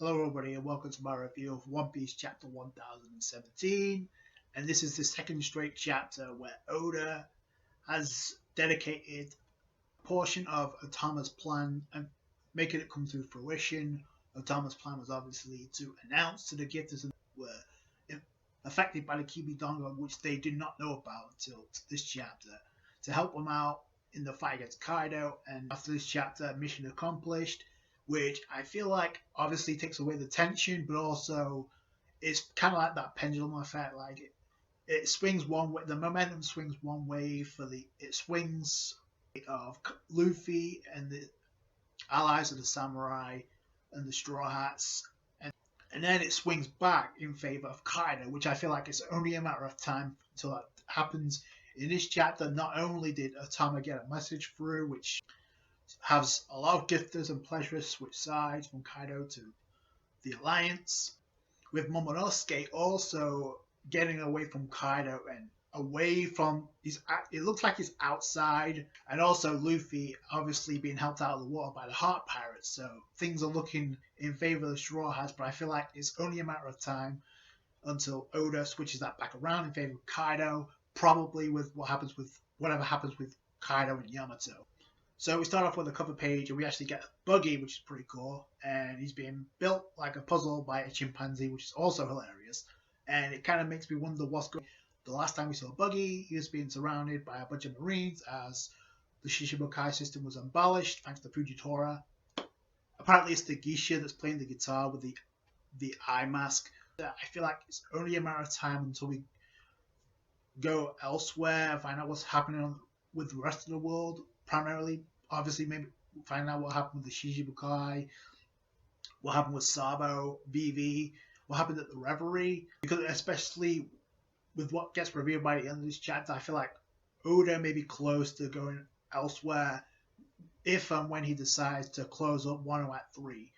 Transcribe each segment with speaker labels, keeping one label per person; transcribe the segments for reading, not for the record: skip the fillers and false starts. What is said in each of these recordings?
Speaker 1: Hello everybody and welcome to my review of One Piece chapter 1017, and this is the second straight chapter where Oda has dedicated a portion of Otama's plan and making it come to fruition. Otama's plan was obviously to announce to the gifters were affected by the Kibidongo, which they did not know about until this chapter, to help them out in the fight against Kaido. And after this chapter, mission accomplished, which I feel like obviously takes away the tension, but also it's kind of like that pendulum effect. Like it swings one way, the momentum swings one way it swings of Luffy and the allies of the samurai and the Straw Hats, and then it swings back in favor of Kaido, which I feel like it's only a matter of time until that happens. In this chapter, not only did Otama get a message through, which has a lot of gifters and pleasurists switch sides from Kaido to the Alliance, with Momonosuke also getting away from Kaido and away from it looks like he's outside, and also Luffy obviously being helped out of the water by the Heart Pirates, so things are looking in favor of the Straw Hats, but I feel like it's only a matter of time until Oda switches that back around in favor of Kaido, probably with whatever happens with Kaido and Yamato. So we start off with a cover page and we actually get Buggy, which is pretty cool, and he's being built like a puzzle by a chimpanzee, which is also hilarious, and it kind of makes me wonder what's going on. The last time we saw Buggy, he was being surrounded by a bunch of Marines as the Shishibukai system was abolished thanks to Fujitora. Apparently it's the Geisha that's playing the guitar with the eye mask. I feel like it's only a matter of time until we go elsewhere and find out what's happening with the rest of the world. Primarily, obviously, maybe find out what happened with the Shishibukai, what happened with Sabo, BV, what happened at the Reverie, because especially with what gets revealed by the end of this chapter, I feel like Oda may be close to going elsewhere if and when he decides to close up Wano at 3.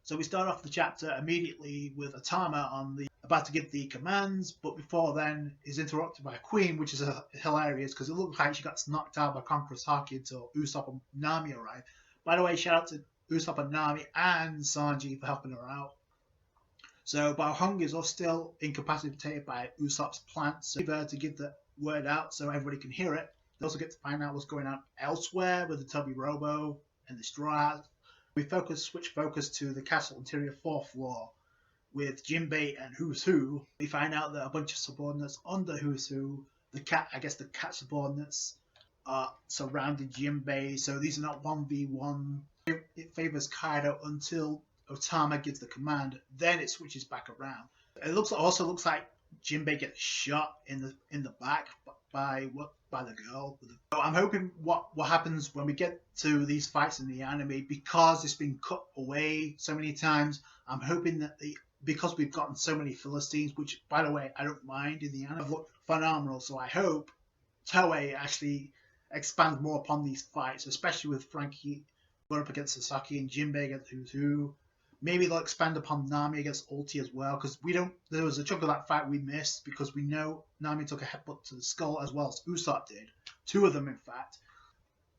Speaker 1: So we start off the chapter immediately with Otama about to give the commands, but before then is interrupted by a Queen, which is hilarious because it looks like she got knocked out by Conqueror's Haki until Usopp and Nami arrive. By the way, shout out to Usopp and Nami and Sanji for helping her out. So Balhong is all still incapacitated by Usopp's plant, so to give the word out so everybody can hear it. They also get to find out what's going on elsewhere with the Tubby Robo and the Straw Hats. We switch focus to the castle interior 4th floor with Jinbei and Who's Who. We find out that a bunch of subordinates under Who's Who, the cat subordinates, are surrounding Jinbei. So these are not 1v1. It favors Kaido until Otama gives the command. Then it switches back around. It also looks like Jinbei gets shot in the back by the girl. So I'm hoping what happens when we get to these fights in the anime, because it's been cut away so many times. I'm hoping that because we've gotten so many Philistines, which by the way I don't mind in the anime, have looked phenomenal. So I hope Toei actually expands more upon these fights, especially with Frankie going up against Sasaki and Jinbei against Who's Who. Maybe they'll expand upon Nami against Ulti as well, because there was a chunk of that fight we missed, because we know Nami took a headbutt to the skull as well as Usopp did. 2 of them, in fact.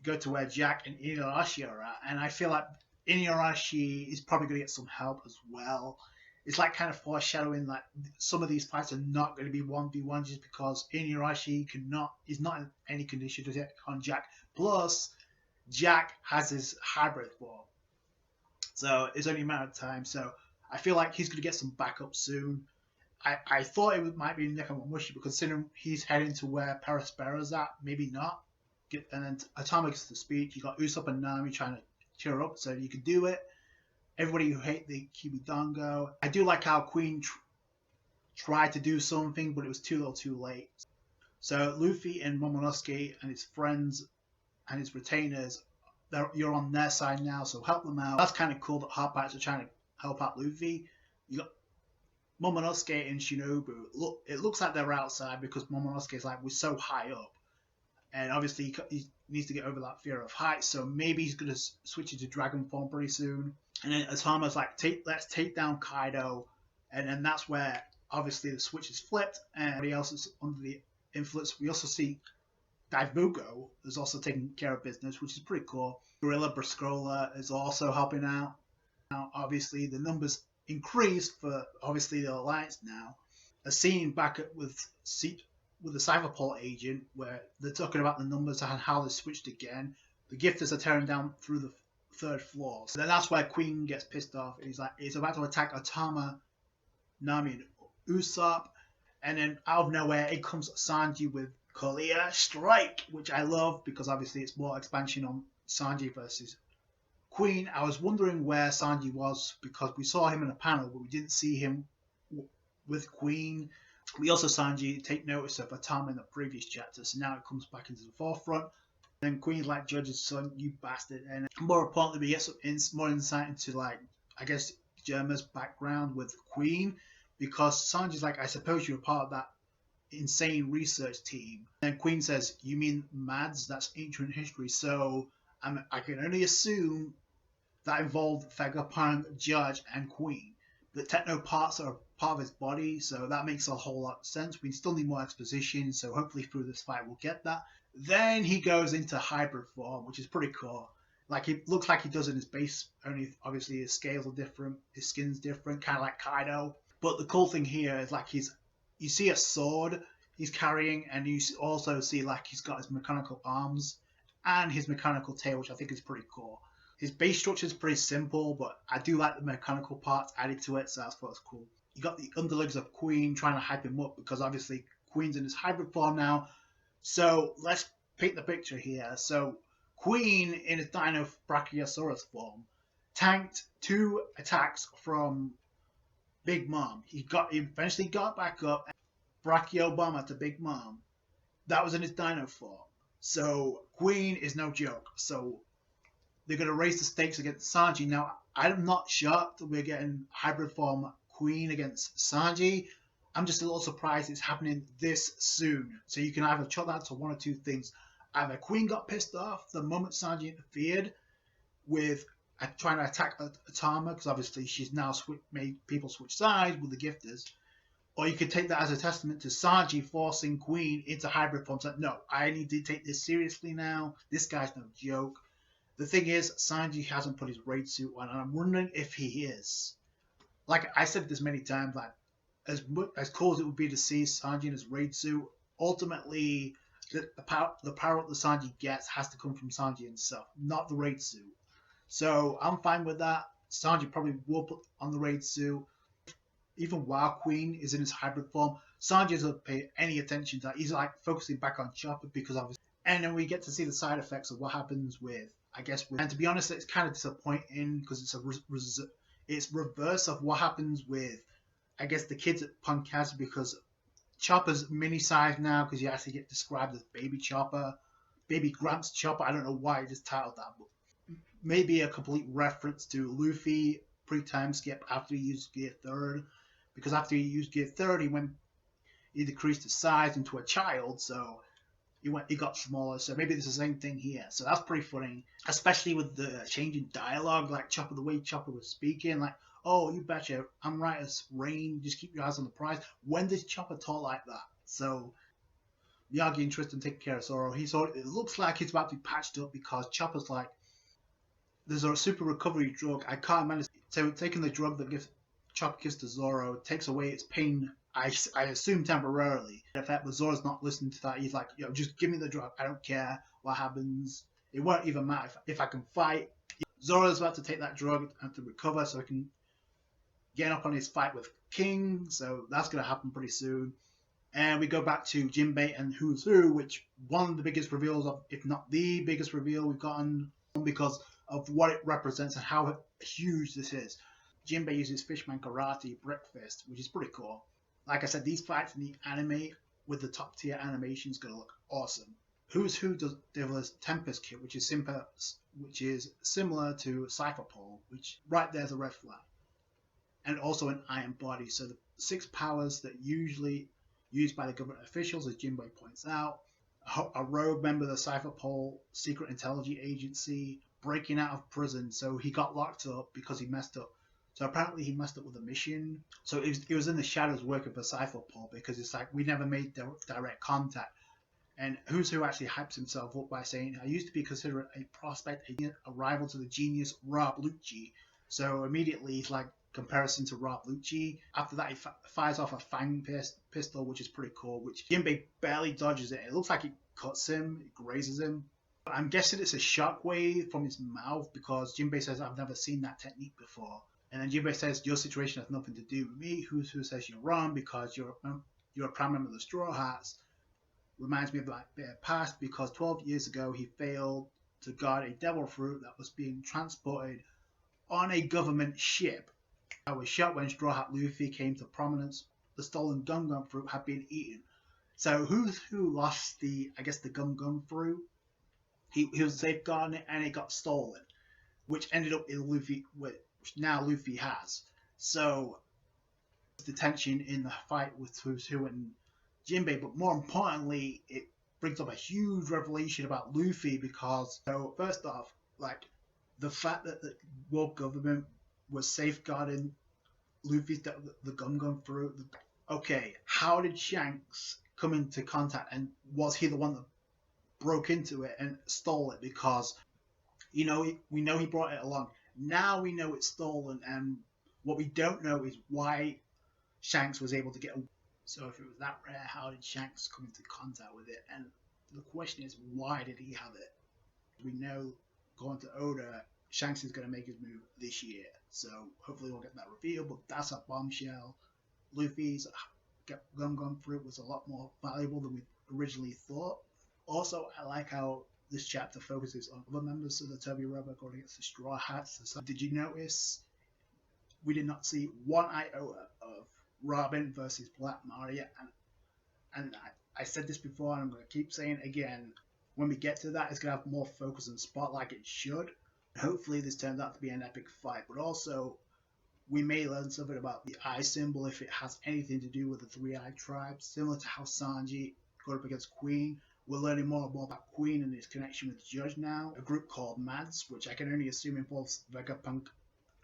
Speaker 1: Go to where Jack and Inuyasha are at, and I feel like Inuyasha is probably going to get some help as well. It's like kind of foreshadowing that some of these fights are not going to be 1v1 just because Inuyasha is not in any condition to take on Jack. Plus, Jack has his hybrid form. So it's only a matter of time. So I feel like he's going to get some backup soon. I thought might be Nekomamushi, but considering he's heading to where Perospera's at, maybe not. And then Otama gets the speech. You got Usopp and Nami trying to cheer up, so you can do it. Everybody who hate the Kibidongo. I do like how Queen tried to do something, but it was too little too late. So Luffy and Momonosuke and his friends and his retainers, you're on their side now, so help them out. That's kind of cool that Heart Pirates are trying to help out Luffy. You got Momonosuke and Shinobu. It looks like they're outside because Momonosuke is like, we're so high up. And obviously he needs to get over that fear of heights, so maybe he's going to switch into Dragon form pretty soon. And then Otama's like, let's take down Kaido. And then that's where obviously the switch is flipped and everybody else is under the influence. We also see Daifugo is also taking care of business, which is pretty cool. Gorilla Briscola is also helping out. Now, obviously, the numbers increased for obviously the Alliance now. A scene back with the Cyberpol agent where they're talking about the numbers and how they switched again. The gifters are tearing down through the third floor. So then that's where Queen gets pissed off. He's like, he's about to attack Otama, Nami, and Usopp. And then out of nowhere, it comes Sanji with Clear Strike, which I love because obviously it's more expansion on Sanji versus Queen. I was wondering where Sanji was because we saw him in a panel, but we didn't see him with Queen. We also saw Sanji take notice of Otama in the previous chapter, so now it comes back into the forefront. Then Queen's like, Judge's son, you bastard. And more importantly, we get some more insight into, like, I guess, Germa's background with Queen, because Sanji's like, I suppose you were part of that insane research team. And Queen says, you mean Mads? That's ancient history. So I can only assume that involved Vegapunk, Judge, and Queen. The techno parts are part of his body, so that makes a whole lot of sense. We still need more exposition, so hopefully through this fight we'll get that. Then he goes into hybrid form, which is pretty cool. Like, he looks like he does in his base, only obviously his scales are different, his skin's different, kind of like Kaido. But the cool thing here is, like, you see a sword he's carrying, and you also see, like, he's got his mechanical arms and his mechanical tail, which I think is pretty cool. His base structure is pretty simple, but I do like the mechanical parts added to it, so that's what's cool. You got the underlegs of Queen trying to hype him up because obviously Queen's in his hybrid form now. So let's paint the picture here. So Queen in his Dino Brachiosaurus form tanked 2 attacks from Big Mom. He eventually got back up and Brachio Bomber to Big Mom. That was in his Dino form. So Queen is no joke. So they're going to raise the stakes against Sanji. Now, I'm not shocked that we're getting hybrid form Queen against Sanji. I'm just a little surprised it's happening this soon. So you can either chalk that to one or two things. Either Queen got pissed off the moment Sanji interfered with trying to attack Otama, because obviously she's now made people switch sides with the gifters. Or you could take that as a testament to Sanji forcing Queen into hybrid form. So, no, I need to take this seriously now. This guy's no joke. The thing is, Sanji hasn't put his raid suit on, and I'm wondering if he is. Like I said this many times, like as cool as it would be to see Sanji in his raid suit, ultimately the power that the Sanji gets has to come from Sanji himself, not the raid suit. So I'm fine with that. Sanji probably will put on the raid suit. Even while Queen is in his hybrid form, Sanji doesn't pay any attention to that. He's like focusing back on Chopper because of his. And then we get to see the side effects of what happens with, I guess, and to be honest, it's kind of disappointing because it's reverse of what happens with, I guess, the kids at Punkaz, because Chopper's mini size now because you actually get described as Baby Chopper, Baby Gramps Chopper. I don't know why I just titled that, but maybe a complete reference to Luffy pre-time skip after he used Gear 3rd, because after he used Gear 3rd, he decreased his size into a child, so he got smaller. So maybe it's the same thing here. So that's pretty funny, especially with the change in dialogue, like Chopper, the way Chopper was speaking, like, oh, you betcha, I'm right as rain, just keep your eyes on the prize. When did Chopper talk like that? So Miyagi and Tristan taking care of Zoro. It looks like he's about to be patched up because Chopper's like, there's a super recovery drug. I can't manage. So taking the drug that Chopper gives to Zoro takes away its pain, I assume temporarily. In fact, but Zoro's not listening to that. He's like, yo, just give me the drug. I don't care what happens. It won't even matter if I can fight. Zoro's about to take that drug and to recover so he can get up on his fight with King. So that's going to happen pretty soon. And we go back to Jinbei and Who's Who, which one of the biggest reveals, if not the biggest reveal we've gotten, because of what it represents and how huge this is. Jinbei uses Fishman Karate Breakfast, which is pretty cool. Like I said, these fights in the anime with the top tier animation is going to look awesome. Who's Who delivers Tempest Kit, which is similar to Cypher Pole, which right there's a red flag. And also an iron body. So the 6 powers that usually used by the government officials, as Jinbei points out, a rogue member of the Cypher Pole Secret Intelligence Agency breaking out of prison. So he got locked up because he messed up. So apparently he messed up with a mission. So he was in the shadows working for Cypherpole because it's like, we never made direct contact. And Who's Who actually hypes himself up by saying, I used to be considered a prospect, a rival to the genius Rob Lucci. So immediately he's like comparison to Rob Lucci. After that, he fires off a fang pistol, which is pretty cool, which Jinbei barely dodges it. It looks like it cuts him, it grazes him. I'm guessing it's a shockwave from his mouth because Jinbei says, I've never seen that technique before. And then Jinbei says, your situation has nothing to do with me. Who says you're wrong because you're a prime member of the Straw Hats. Reminds me of that bit of past because 12 years ago he failed to guard a devil fruit that was being transported on a government ship. I was shocked when Straw Hat Luffy came to prominence. The stolen Gum Gum fruit had been eaten. So who lost the Gum Gum fruit? He was safeguarding it and it got stolen, which ended up in Luffy, which now Luffy has. So the tension in the fight with Who's Who and Jinbei, but more importantly, it brings up a huge revelation about Luffy because, so first off, like the fact that the world government was safeguarding Luffy's the Gum Gum fruit. Okay, how did Shanks come into contact, and was he the one that broke into it and stole it? Because we know he brought it along. Now we know it's stolen, and what we don't know is why Shanks was able to get away. So if it was that rare, how did Shanks come into contact with it? And the question is, why did he have it? We know going to Oda, Shanks is going to make his move this year. So hopefully we'll get that reveal, but that's a bombshell. Luffy's Gum Gum fruit was a lot more valuable than we originally thought. Also, I like how this chapter focuses on other members of the Toby Robo going against the Straw Hats. So did you notice we did not see one iota of Robin versus Black Maria? And I said this before, and I'm going to keep saying it again. When we get to that, it's going to have more focus and spot like it should. Hopefully this turns out to be an epic fight, but also we may learn something about the eye symbol if it has anything to do with the Three-Eyed Tribe, similar to how Sanji got up against Queen. We're learning more about Queen and his connection with Judge now, a group called Mads, which I can only assume involves Vegapunk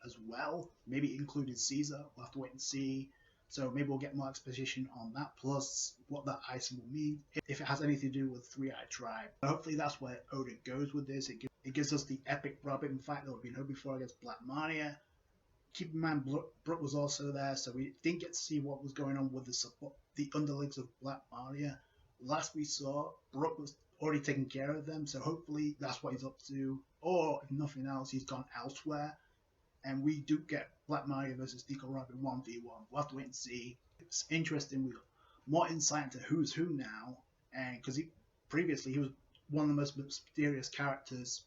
Speaker 1: as well, maybe including Caesar. We'll have to wait and see. So maybe we'll get more exposition on that, plus what that eye symbol means, if it has anything to do with Three-Eyed Tribe. But hopefully that's where Oda goes with this. It gives us the epic Robin fight that we've been hoping for against Black Maria. Keep in mind, Brook was also there, so we didn't get to see what was going on with the underlings of Black Maria. Last we saw, Brook was already taking care of them, so hopefully that's what he's up to. Or, if nothing else, he's gone elsewhere. And we do get Black Maria versus Nico Robin 1v1. We'll have to wait and see. It's interesting. We got more insight into who's who now, and because previously he was one of the most mysterious characters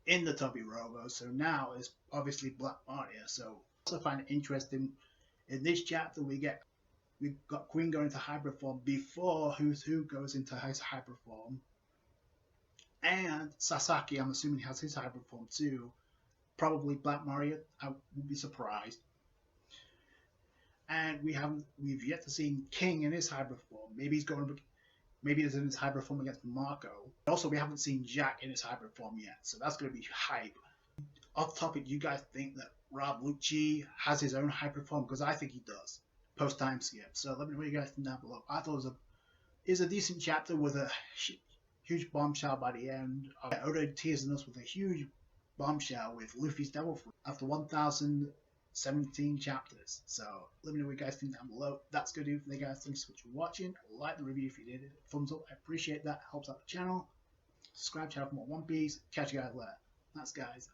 Speaker 1: in the Toby Robo, so now it's obviously Black Maria. So I also find it interesting in this chapter we've got Queen going into hybrid form before Who's Who goes into his hybrid form, and Sasaki, I'm assuming, has his hybrid form too. Probably Black Maria, I would be surprised. And we've yet to see King in his hybrid form. Maybe he's in his hybrid form against Marco. Also, we haven't seen Jack in his hybrid form yet, so that's going to be hype. Off topic, do you guys think that Rob Lucci has his own hybrid form? Because I think he does, post time skip. So let me know what you guys think down below. I thought it was a decent chapter with a huge bombshell by the end. Oda teasing us with a huge bombshell with Luffy's Devil Fruit after 1,017 chapters. So let me know what you guys think down below. That's going to do for the guys. Thanks so much for watching. Like the review if you did it. Thumbs up, I appreciate that. Helps out the channel. Subscribe channel for more One Piece. Catch you guys later. That's guys.